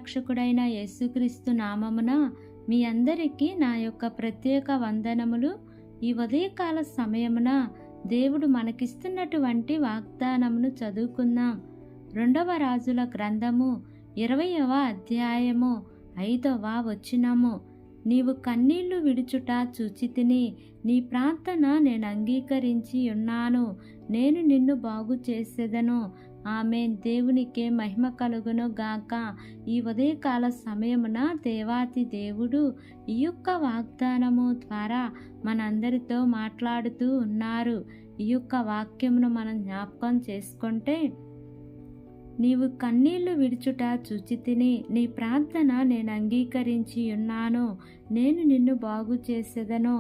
రక్షకుడైన యేసుక్రీస్తు నామమున మీ అందరికీ నా యొక్క ప్రత్యేక వందనములు. ఈ ఉదయకాల సమయమున దేవుడు మనకిస్తున్నటువంటి వాగ్దానమును చదువుకుందాం. 2వ రాజుల గ్రంథము 20వ అధ్యాయము 5వ వచనము. నీవు కన్నీళ్లు విడుచుట చూచితిని, నీ ప్రార్థన నేను అంగీకరించి ఉన్నాను, నేను నిన్ను బాగు చేసేదను. ఆమేన్. దేవునికే మహిమ కలుగును గాక. ఈ ఉదయకాల సమయమున దేవాతి దేవుడు ఈ యొక్క వాగ్దానము ద్వారా మనందరితో మాట్లాడుతూ ఉన్నారు. ఈ యొక్క వాక్యమును మనం జ్ఞాపకం చేసుకుంటే, నీవు కన్నీళ్లు విడుచుట చూచితిని, నీ ప్రార్థన నేను అంగీకరించి ఉన్నాను, నేను నిన్ను బాగు చేసేదను.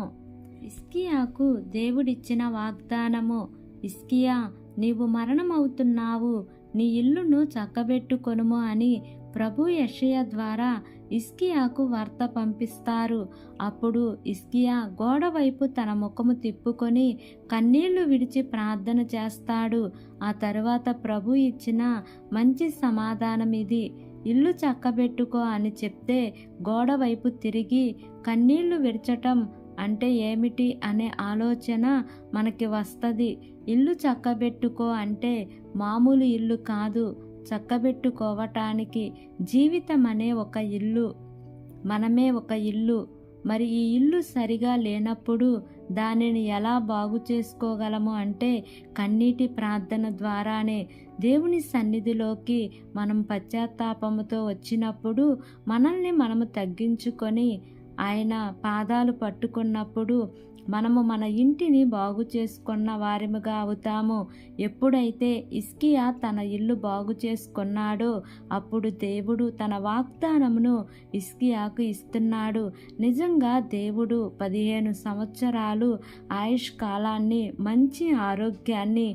హిజ్కియాకు దేవుడిచ్చిన వాగ్దానము. హిజ్కియా, నీవు మరణమవుతున్నావు, నీ ఇల్లును చక్కబెట్టుకొనుము అని ప్రభు యెషయా ద్వారా హిజ్కియాకు వార్త పంపిస్తారు. అప్పుడు హిజ్కియా గోడ వైపు తన ముఖము తిప్పుకొని కన్నీళ్లు విడిచి ప్రార్థన చేస్తాడు. ఆ తరువాత ప్రభు ఇచ్చిన మంచి సమాధానం ఇది. ఇల్లు చక్కబెట్టుకో అని చెప్తే గోడ వైపు తిరిగి కన్నీళ్లు విడచటం అంటే ఏమిటి అనే ఆలోచన మనకి వస్తుంది. ఇల్లు చక్కబెట్టుకో అంటే మామూలు ఇల్లు కాదు. చక్కబెట్టుకోవటానికి జీవితం అనే ఒక ఇల్లు, మనమే ఒక ఇల్లు. మరి ఈ ఇల్లు సరిగా లేనప్పుడు దానిని ఎలా బాగు చేసుకోగలము అంటే కన్నీటి ప్రార్థన ద్వారానే. దేవుని సన్నిధిలోకి మనం పశ్చాత్తాపముతో వచ్చినప్పుడు మనల్ని మనము తగ్గించుకొని ఆయన పాదాలు పట్టుకున్నప్పుడు మనము మన ఇంటిని బాగు చేసుకున్న వారిముగా అవుతాము. ఎప్పుడైతే హిజ్కియా తన ఇల్లు బాగు చేసుకున్నాడో అప్పుడు దేవుడు తన వాగ్దానమును హిజ్కియాకు ఇస్తున్నాడు. నిజంగా దేవుడు 15 సంవత్సరాలు ఆయుష్ కాలాన్ని, మంచి ఆరోగ్యాన్ని,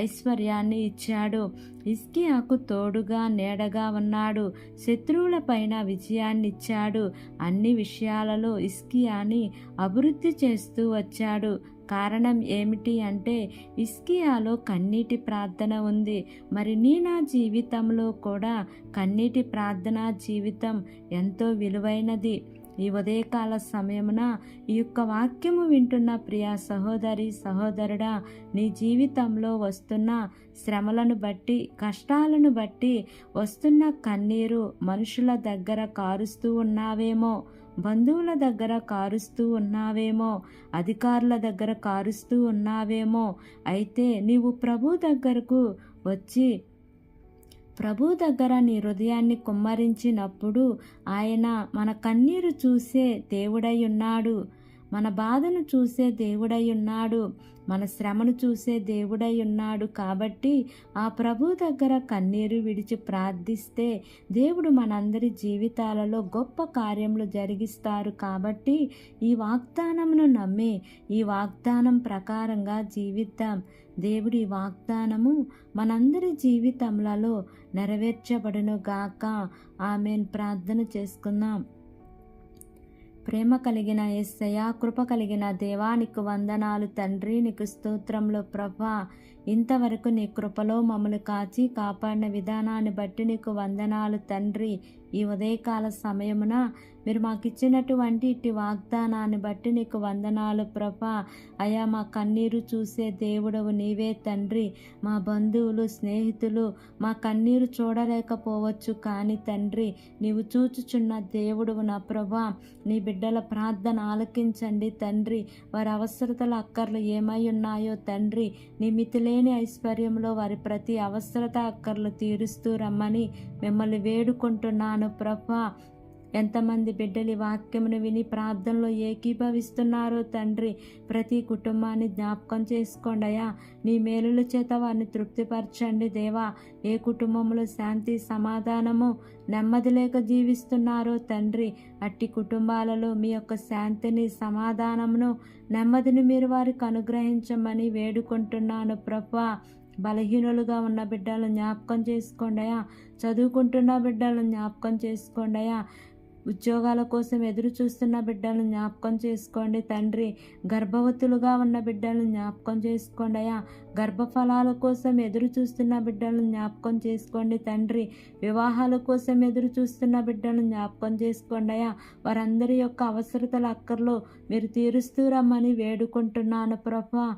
ఐశ్వర్యాన్ని ఇచ్చాడు. హిజ్కియాకు తోడుగా నీడగా ఉన్నాడు. శత్రువులపైన విజయాన్ని ఇచ్చాడు. అన్ని విషయాలలో హిజ్కియాని అభివృద్ధి చేస్తూ వచ్చాడు. కారణం ఏమిటి అంటే హిజ్కియాలో కన్నీటి ప్రార్థన ఉంది. మరి నా జీవితంలో కూడా కన్నీటి ప్రార్థన జీవితం ఎంతో విలువైనది. ఈ ఉదయకాల సమయమున ఈ యొక్క వాక్యము వింటున్న ప్రియ సహోదరి సహోదరుడా, నీ జీవితంలో వస్తున్న శ్రమలను బట్టి, కష్టాలను బట్టి వస్తున్న కన్నీరు మనుషుల దగ్గర కారుస్తూ ఉన్నావేమో, బంధువుల దగ్గర కారుస్తూ ఉన్నావేమో, అధికారుల దగ్గర కారుస్తూ ఉన్నావేమో. అయితే నీవు ప్రభు దగ్గరకు వచ్చి ప్రభు దగ్గర నీ హృదయాన్ని కుమ్మరించినప్పుడు ఆయన మన కన్నీరు చూసే దేవుడై ఉన్నాడు, మన బాధను చూసే దేవుడై ఉన్నాడు, మన శ్రమను చూసే దేవుడై ఉన్నాడు. కాబట్టి ఆ ప్రభు దగ్గర కన్నీరు విడిచి ప్రార్థిస్తే దేవుడు మనందరి జీవితాలలో గొప్ప కార్యములు జరిగిస్తారు. కాబట్టి ఈ వాగ్దానమును నమ్మి ఈ వాగ్దానం ప్రకారంగా జీవిద్దాం. దేవుడి వాగ్దానము మనందరి జీవితములలో నెరవేర్చబడును గాక. ఆమేన్. ప్రార్థన చేసుకుందాం. ప్రేమ కలిగిన యేసయ్యా, కృప కలిగిన దేవా, నీకు వందనాలు తండ్రి. నీకు స్తోత్రములు ప్రభా. ఇంతవరకు నీ కృపలో మమ్మల్ని కాచి కాపాడిన విధానాన్ని బట్టి నీకు వందనాలు తండ్రి. ఈ ఉదయకాల సమయమున మీరు మాకు ఇచ్చినటువంటి ఇట్టి వాగ్దానాన్ని బట్టి నీకు వందనాలు ప్రభా. అయా, మా కన్నీరు చూసే దేవుడవు నీవే తండ్రి. మా బంధువులు, స్నేహితులు మా కన్నీరు చూడలేకపోవచ్చు, కానీ తండ్రి నీవు చూచుచున్న దేవుడవు నా ప్రభా. నీ బిడ్డల ప్రార్థన ఆలకించండి తండ్రి. వారి అవసరతల అక్కర్లు ఏమై ఉన్నాయో తండ్రి, నీ మితిలేని ఐశ్వర్యంలో వారి ప్రతి అవసరత అక్కర్లు తీరుస్తూ రమ్మని మిమ్మల్ని వేడుకుంటున్నాను ప్రభా. ఎంతమంది బిడ్డలు వాక్యమును విని ప్రార్థనలో ఏకీభవిస్తున్నారో తండ్రి, ప్రతి కుటుంబాన్ని జ్ఞాపకం చేసుకోండి అయ్యా. నీ మేలుల చేత వారిని తృప్తిపరచండి దేవా. ఏ కుటుంబంలో శాంతి, సమాధానము, నెమ్మది లేక జీవిస్తున్నారో తండ్రి, అట్టి కుటుంబాలలో మీ యొక్క శాంతిని, సమాధానమును, నెమ్మదిని మీరు వారికి అనుగ్రహించమని వేడుకుంటున్నాను ప్రభా. బలహీనులుగా ఉన్న బిడ్డలను జ్ఞాపకం చేసుకోండి అయ్యా. చదువుకుంటున్న బిడ్డలను జ్ఞాపకం చేసుకోండి అయ్యా. ఉద్యోగాల కోసం ఎదురు చూస్తున్న బిడ్డలను జ్ఞాపకం చేసుకోండి తండ్రి. గర్భవతులుగా ఉన్న బిడ్డలను జ్ఞాపకం చేసుకోండి అయ్యా. గర్భఫలాల కోసం ఎదురు చూస్తున్న బిడ్డలను జ్ఞాపకం చేసుకోండి తండ్రి. వివాహాల కోసం ఎదురు చూస్తున్న బిడ్డలను జ్ఞాపకం చేసుకోండి అయ్యా. వారందరి యొక్క అవసరతల అక్కర్లో మీరు తీరుస్తూ రమ్మని వేడుకుంటున్నాను ప్రభా.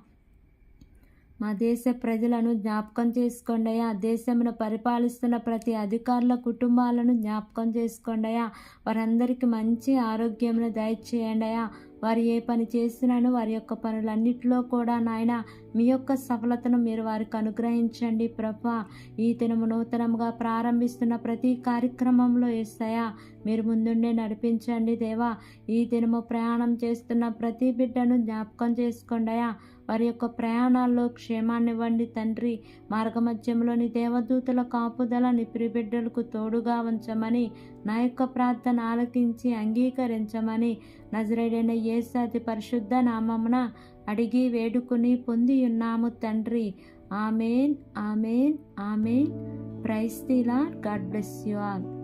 మా దేశ ప్రజలను జ్ఞాపకం చేసుకోండి అయ్యా. దేశమును పరిపాలిస్తున్న ప్రతి అధికారుల కుటుంబాలను జ్ఞాపకం చేసుకోండి అయ్యా. వారందరికీ మంచి ఆరోగ్యమును దయచేయండి అయ్యా. వారు ఏ పని చేసినాను వారి యొక్క పనులన్నిటిలో కూడా నాయన మీ యొక్క సఫలతను మీరు వారికి అనుగ్రహించండి ప్రభా. ఈ దినము నూతనంగా ప్రారంభిస్తున్న ప్రతి కార్యక్రమంలో యేసయ్యా మీరు ముందుండే నడిపించండి దేవా. ఈ దినము ప్రయాణం చేస్తున్న ప్రతి బిడ్డను జ్ఞాపకం చేసుకోండి అయ్యా. వారి యొక్క ప్రయాణాల్లో క్షేమాన్ని ఇవ్వండి తండ్రి. మార్గమధ్యంలోని దేవదూతల కాపుదల నీ ప్రియబిడ్డలకు తోడుగా ఉంచమని నా యొక్క ప్రార్థన ఆలకించి అంగీకరించమని నజరేయుడైన యేసు అతి పరిశుద్ధ నామమున అడిగి వేడుకుని పొంది ఉన్నాము తండ్రి. Amen, amen, amen. Praise the Lord. God bless you all.